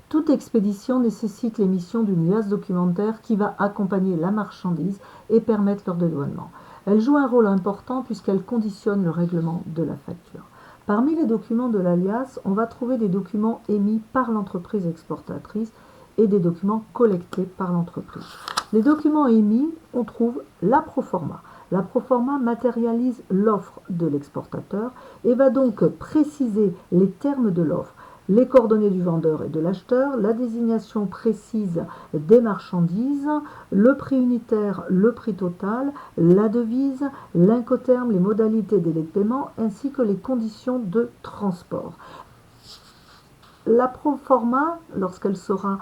Toute expédition nécessite l'émission d'une liasse documentaire qui va accompagner la marchandise et permettre leur dédouanement. Elle joue un rôle important puisqu'elle conditionne le règlement de la facture. Parmi les documents de la liasse, on va trouver des documents émis par l'entreprise exportatrice et des documents collectés par l'entreprise. Les documents émis, on trouve la proforma. La proforma matérialise l'offre de l'exportateur et va donc préciser les termes de l'offre, les coordonnées du vendeur et de l'acheteur, la désignation précise des marchandises, le prix unitaire, le prix total, la devise, l'incoterm, les modalités des délais de paiement ainsi que les conditions de transport. La proforma, lorsqu'elle sera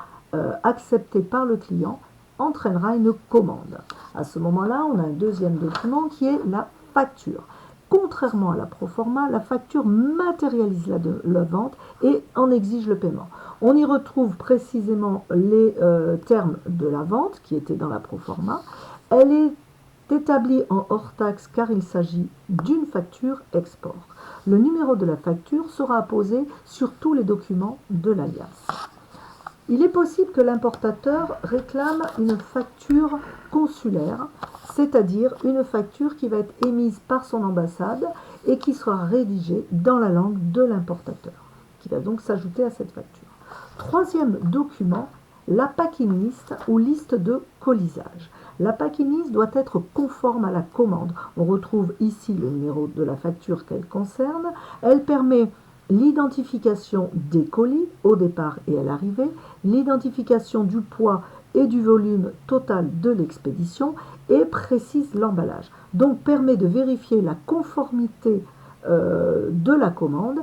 acceptée par le client, entraînera une commande. À ce moment-là, on a un deuxième document qui est la facture. Contrairement à la proforma, la facture matérialise la vente et en exige le paiement. On y retrouve précisément les termes de la vente qui étaient dans la proforma. Elle est établie en hors taxe car il s'agit d'une facture export. Le numéro de la facture sera apposé sur tous les documents de l'alias. Il est possible que l'importateur réclame une facture consulaire, c'est-à-dire une facture qui va être émise par son ambassade et qui sera rédigée dans la langue de l'importateur, qui va donc s'ajouter à cette facture. Troisième document, la packing list ou liste de colisage. La packing list doit être conforme à la commande. On retrouve ici le numéro de la facture qu'elle concerne. Elle permet l'identification des colis au départ et à l'arrivée, l'identification du poids et du volume total de l'expédition et précise l'emballage. Donc permet de vérifier la conformité de la commande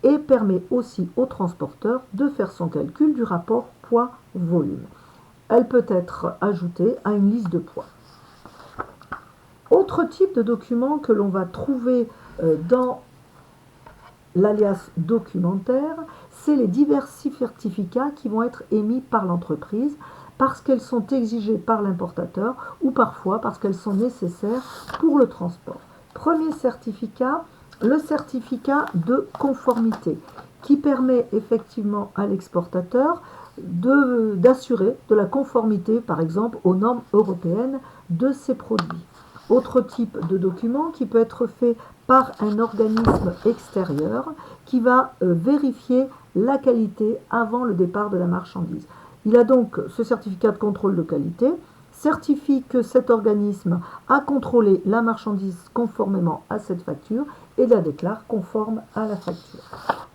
et permet aussi au transporteur de faire son calcul du rapport poids-volume. Elle peut être ajoutée à une liste de poids. Autre type de document que l'on va trouver dans l'alias documentaire, c'est les divers certificats qui vont être émis par l'entreprise parce qu'elles sont exigées par l'importateur ou parfois parce qu'elles sont nécessaires pour le transport. Premier certificat, le certificat de conformité qui permet effectivement à l'exportateur d'assurer de la conformité, par exemple, aux normes européennes de ses produits. Autre type de document qui peut être fait par un organisme extérieur qui va vérifier la qualité avant le départ de la marchandise. Il a donc ce certificat de contrôle de qualité, certifie que cet organisme a contrôlé la marchandise conformément à cette facture et la déclare conforme à la facture.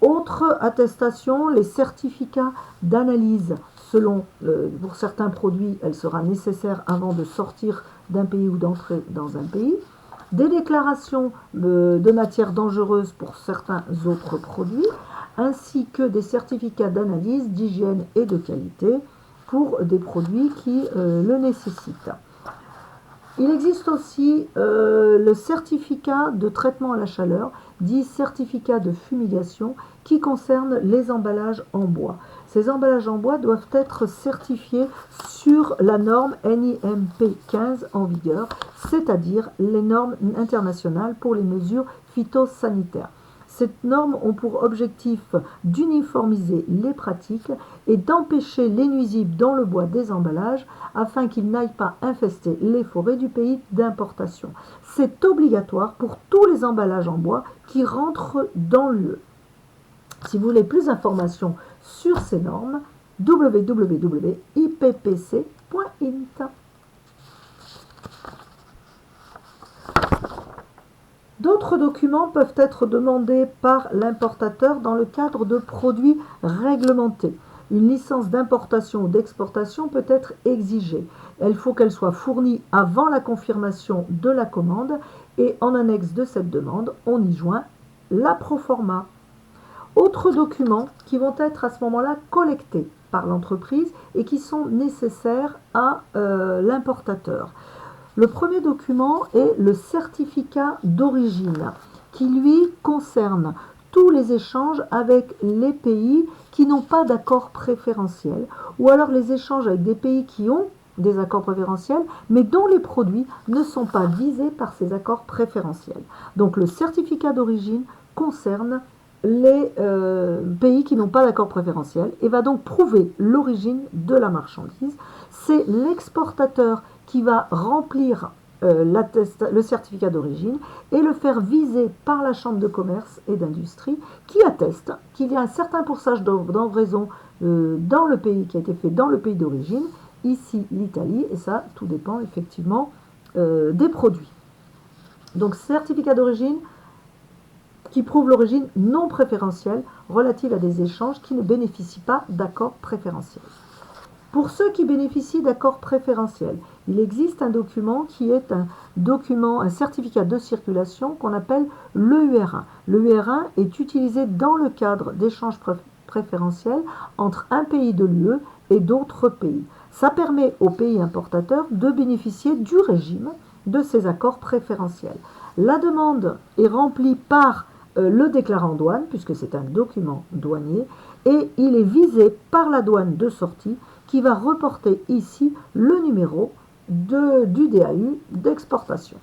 Autre attestation, les certificats d'analyse. Selon, pour certains produits, elle sera nécessaire avant de sortir d'un pays ou d'entrer dans un pays. Des déclarations de matières dangereuses pour certains autres produits, ainsi que des certificats d'analyse, d'hygiène et de qualité pour des produits qui le nécessitent. Il existe aussi le certificat de traitement à la chaleur, dit certificat de fumigation, qui concerne les emballages en bois. Ces emballages en bois doivent être certifiés sur la norme NIMP 15 en vigueur, c'est-à-dire les normes internationales pour les mesures phytosanitaires. Ces normes ont pour objectif d'uniformiser les pratiques et d'empêcher les nuisibles dans le bois des emballages afin qu'ils n'aillent pas infester les forêts du pays d'importation. C'est obligatoire pour tous les emballages en bois qui rentrent dans l'UE. Si vous voulez plus d'informations sur ces normes, www.ippc.int. D'autres documents peuvent être demandés par l'importateur dans le cadre de produits réglementés. Une licence d'importation ou d'exportation peut être exigée. Il faut qu'elle soit fournie avant la confirmation de la commande et en annexe de cette demande, on y joint la proforma. Autres documents qui vont être à ce moment-là collectés par l'entreprise et qui sont nécessaires à l'importateur. Le premier document est le certificat d'origine qui lui concerne tous les échanges avec les pays qui n'ont pas d'accord préférentiel ou alors les échanges avec des pays qui ont des accords préférentiels mais dont les produits ne sont pas visés par ces accords préférentiels. Donc le certificat d'origine concerne les pays qui n'ont pas d'accord préférentiel et va donc prouver l'origine de la marchandise. C'est l'exportateur qui va remplir le certificat d'origine et le faire viser par la Chambre de commerce et d'industrie qui atteste qu'il y a un certain pourcentage d'envraison dans le pays qui a été fait dans le pays d'origine, ici l'Italie, et ça tout dépend effectivement des produits. Donc certificat d'origine qui prouve l'origine non préférentielle relative à des échanges qui ne bénéficient pas d'accord préférentiel. Pour ceux qui bénéficient d'accords préférentiels, il existe un document qui est un certificat de circulation qu'on appelle l'EUR1. L'EUR1 est utilisé dans le cadre d'échanges préférentiels entre un pays de l'UE et d'autres pays. Ça permet aux pays importateurs de bénéficier du régime de ces accords préférentiels. La demande est remplie par le déclarant douane, puisque c'est un document douanier, et il est visé par la douane de sortie qui va reporter ici le numéro du DAU d'exportation.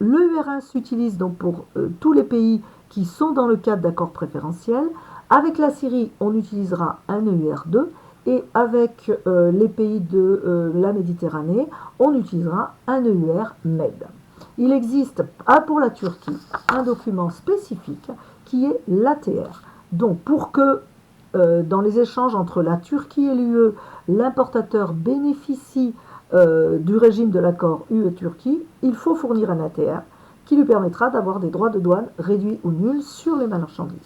L'EUR1 s'utilise donc pour tous les pays qui sont dans le cadre d'accords préférentiels. Avec la Syrie, on utilisera un EUR2 et avec les pays de la Méditerranée, on utilisera un EUR MED. Il existe pour la Turquie un document spécifique qui est l'ATR. Donc pour que dans les échanges entre la Turquie et l'UE, l'importateur bénéficie du régime de l'accord UE-Turquie, il faut fournir un ATR qui lui permettra d'avoir des droits de douane réduits ou nuls sur les marchandises.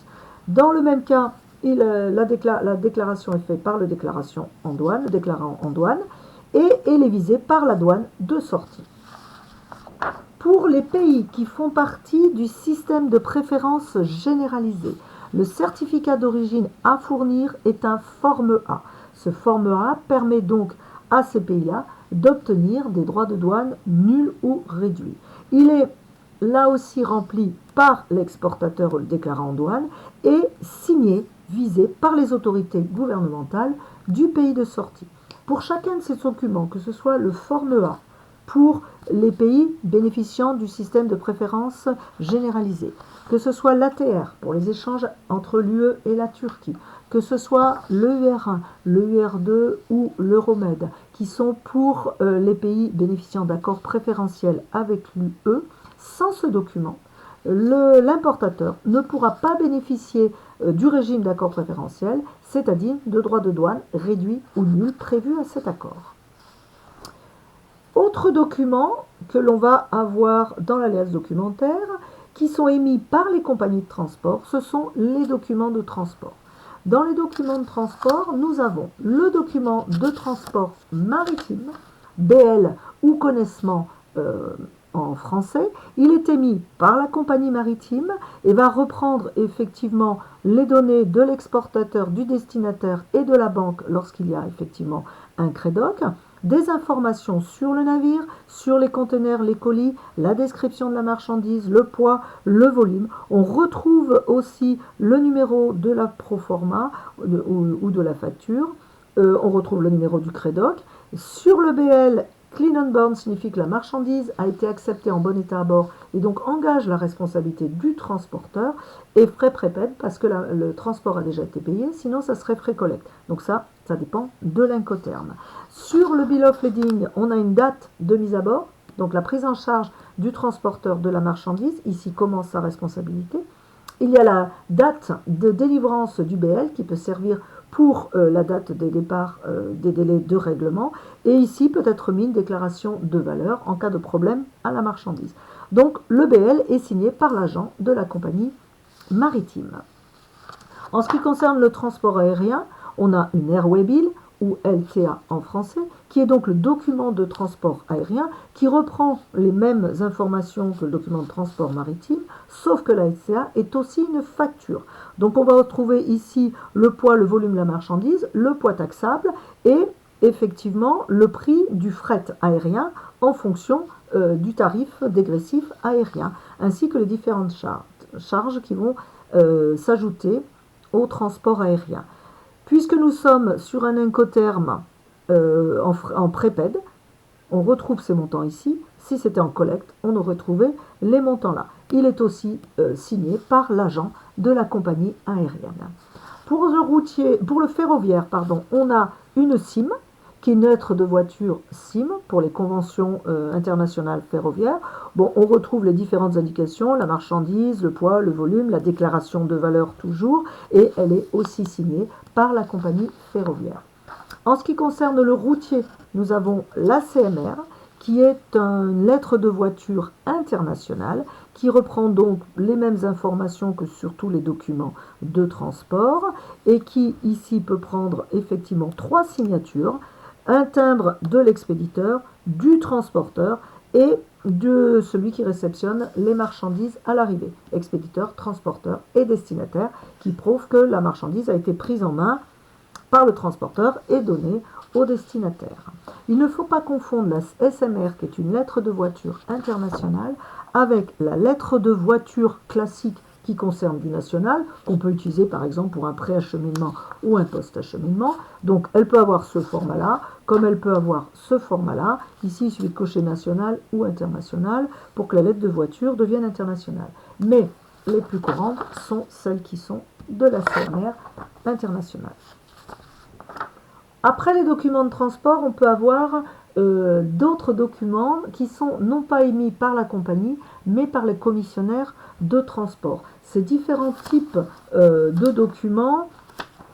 Dans le même cas, la déclaration est faite par le déclarant en douane, et elle est visée par la douane de sortie. Pour les pays qui font partie du système de préférence généralisé, le certificat d'origine à fournir est un forme A. Ce forme A permet donc à ces pays-là d'obtenir des droits de douane nuls ou réduits. Il est là aussi rempli par l'exportateur ou le déclarant en douane et signé, visé par les autorités gouvernementales du pays de sortie. Pour chacun de ces documents, que ce soit le forme A pour les pays bénéficiant du système de préférence généralisé, que ce soit l'ATR pour les échanges entre l'UE et la Turquie, que ce soit l'EUR1, l'EUR2 ou l'Euromed, qui sont pour les pays bénéficiant d'accords préférentiels avec l'UE, sans ce document, l'importateur ne pourra pas bénéficier du régime d'accord préférentiel, c'est-à-dire de droits de douane réduits ou nuls prévus à cet accord. Autres documents que l'on va avoir dans l'alias documentaire, qui sont émis par les compagnies de transport, ce sont les documents de transport. Dans les documents de transport, nous avons le document de transport maritime, BL ou connaissement en français. Il est émis par la compagnie maritime et va reprendre effectivement les données de l'exportateur, du destinataire et de la banque lorsqu'il y a effectivement un CREDOC, des informations sur le navire, sur les conteneurs, les colis, la description de la marchandise, le poids, le volume. On retrouve aussi le numéro de la proforma ou de la facture. On retrouve le numéro du CREDOC. Sur le BL, Clean on board signifie que la marchandise a été acceptée en bon état à bord et donc engage la responsabilité du transporteur, et frais prépède parce que le transport a déjà été payé, sinon ça serait frais collecte. Donc ça dépend de l'Incoterm. Sur le bill of lading, on a une date de mise à bord, donc la prise en charge du transporteur de la marchandise, ici commence sa responsabilité. Il y a la date de délivrance du BL qui peut servir pour la date des départs des délais de règlement, et ici peut être mis une déclaration de valeur en cas de problème à la marchandise. Donc le BL est signé par l'agent de la compagnie maritime. En ce qui concerne le transport aérien, on a une Airway Bill, ou LTA en français, qui est donc le document de transport aérien qui reprend les mêmes informations que le document de transport maritime, sauf que la LTA est aussi une facture. Donc on va retrouver ici le poids, le volume de la marchandise, le poids taxable et effectivement le prix du fret aérien en fonction du tarif dégressif aérien, ainsi que les différentes charges qui vont s'ajouter au transport aérien. Puisque nous sommes sur un Incoterm en prépède, on retrouve ces montants ici. Si c'était en collecte, on aurait trouvé les montants là. il est aussi signé par l'agent de la compagnie aérienne. Pour le ferroviaire, on a une CIM, qui est une lettre de voiture CIM pour les conventions internationales ferroviaires. Bon, on retrouve les différentes indications, la marchandise, le poids, le volume, la déclaration de valeur toujours, et elle est aussi signée par la compagnie ferroviaire. En ce qui concerne le routier, nous avons l'ACMR, qui est une lettre de voiture internationale, qui reprend donc les mêmes informations que sur tous les documents de transport, et qui ici peut prendre effectivement 3 signatures, un timbre de l'expéditeur, du transporteur et de celui qui réceptionne les marchandises à l'arrivée. Expéditeur, transporteur et destinataire, qui prouve que la marchandise a été prise en main par le transporteur et donnée au destinataire. Il ne faut pas confondre la SMR, qui est une lettre de voiture internationale, avec la lettre de voiture classique qui concerne du national, qu'on peut utiliser par exemple pour un préacheminement ou un post-acheminement. Donc elle peut avoir ce format-là, comme elle peut avoir ce format-là. Ici, il suffit de cocher national ou international pour que la lettre de voiture devienne internationale. Mais les plus courantes sont celles qui sont de la CMR internationale. Après les documents de transport, on peut avoir d'autres documents qui sont non pas émis par la compagnie, mais par les commissionnaires de transport. Ces différents types de documents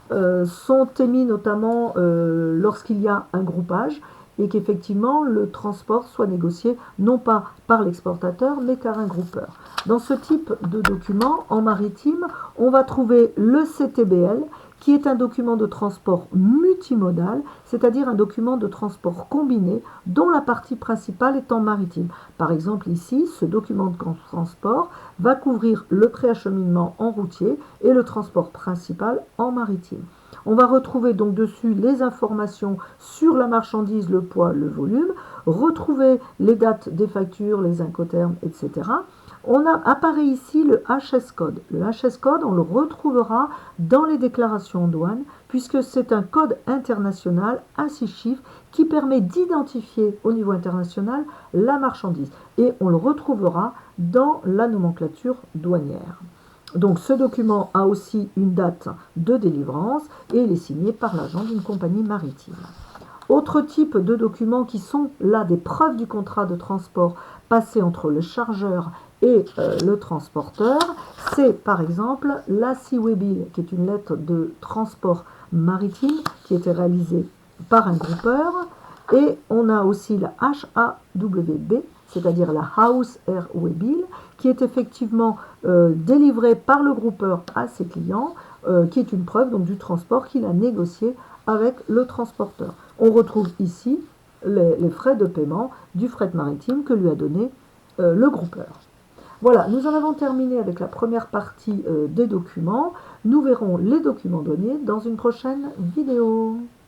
sont émis notamment lorsqu'il y a un groupage et qu'effectivement le transport soit négocié non pas par l'exportateur mais par un groupeur. Dans ce type de document, en maritime, on va trouver le CTBL, qui est un document de transport multimodal, c'est-à-dire un document de transport combiné dont la partie principale est en maritime. Par exemple ici, ce document de transport va couvrir le préacheminement en routier et le transport principal en maritime. On va retrouver donc dessus les informations sur la marchandise, le poids, le volume, retrouver les dates des factures, les incoterms, etc. Apparaît ici le HS code. Le HS code, on le retrouvera dans les déclarations en douane, puisque c'est un code international à 6 chiffres qui permet d'identifier au niveau international la marchandise. Et on le retrouvera dans la nomenclature douanière. Donc ce document a aussi une date de délivrance et il est signé par l'agent d'une compagnie maritime. Autre type de documents qui sont là des preuves du contrat de transport passé entre le chargeur et le transporteur, c'est par exemple la Seaway Bill, qui est une lettre de transport maritime qui était réalisée par un groupeur, et on a aussi la HAWB, c'est-à-dire la House Airway Bill, qui est effectivement délivrée par le groupeur à ses clients, qui est une preuve donc du transport qu'il a négocié avec le transporteur. On retrouve ici les frais de paiement du fret maritime que lui a donné le groupeur. Voilà, nous en avons terminé avec la première partie des documents. Nous verrons les documents douaniers dans une prochaine vidéo.